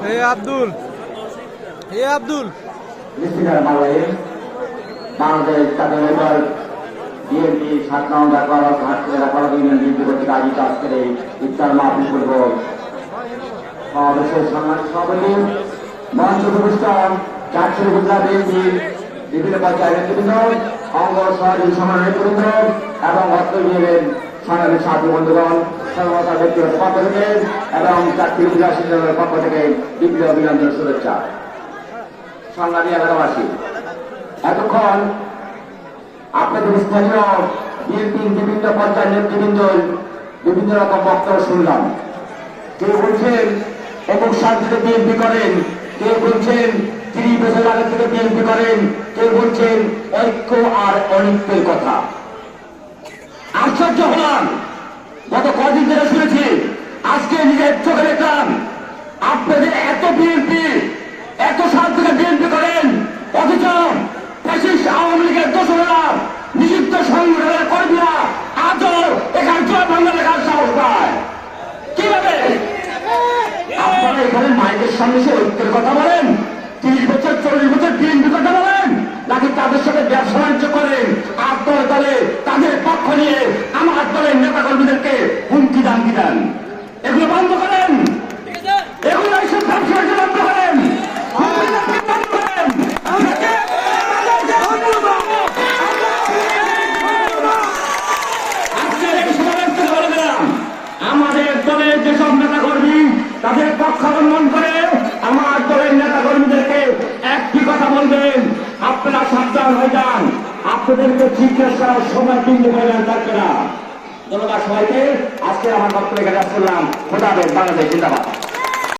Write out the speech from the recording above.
হে আব্দুল, হে আব্দুল। বাংলাদেশ জাতীয় দল বিএনপি 7 নং ঢাকা বিএনপি কর্তৃক আয়োজিত আজকের এই ইফতার মাহফিল পূর্ব সমাবেশের সম্মানিত সভাপতি মঞ্চ উপবিষ্ট চারশোর উপজেলা বিএনপির বিভিন্ন পর্যায়ের নেতৃবৃন্দ, অঙ্গ সহযোগী সমন্বয়কবৃন্দ এবং অর্থ বিভাগের সংগ্রামী সাথী বন্ধুগণ, সর্বতা ব্যক্তিগত পক্ষ থেকে এবং চারটি উপজেলা শিক্ষকের পক্ষ থেকে বিপ্লবী অভিনন্দন শুভেচ্ছা। সংগ্রামী এলাকাবাসী, এতক্ষণ আপনাদের স্থানীয় বিএনপির বিভিন্ন পর্যায়ের নেতৃবৃন্দ বিভিন্ন রকম বক্তব্য শুনলাম। কেউ বলছেন অমুক সাল থেকে বিএনপি করেন, কেউ বলছেন 30 বছর আগে থেকে বিএনপি করেন, কেউ বলছেন ঐক্য আর অনিত্যের কথা। আশ্চর্য হলাম, গত কদিন ধরে শুনেছি, আজকে নিজের চোখে দেখলাম আপনাদের এত বিএনপি, এত সাল থেকে বিএনপি করেন, অথচ ফ্যাসিস্ট আওয়ামী লীগের দোসরেরা, নিষিদ্ধ সংগঠনের কর্মীরা আজও এখানে জয় বাংলা লেখার সাহস পায়। কিভাবে আপনারা এখানে মাইকের সামনে সে ঐক্যের কথা বলেন, 30 বছর 40 বছর বিএনপি কথা বলেন, নাকি তাদের সাথে ব্যবসা বাণিজ্য করেন? আপনার দলে তাদের পক্ষ নিয়ে আমার দলের নেতা কর্মীদেরকে হুমকি দামকি দেন। এগুলো বন্ধ করেন, এগুলো এইসব ব্যবসা বাণিজ্য বন্ধ করেন, হুমকি দামকি বন্ধ করেন। আমাদের দলের যেসব নেতা কর্মী তাদের পক্ষ অবলম্বন করে আমার দলের নেতা কর্মীদেরকে একটি কথা বলবেন, আপনারা সাবধান হয়ে যান, আপনাদেরকে জিজ্ঞেস করার সময় কিন্তু বলবেন থাকবে না। ধন্যবাদ সবাইকে। আজকে আমার বক্তব্য এখানে করলাম। খোদা হাফেজ। বাংলাদেশ জিন্দাবাদ।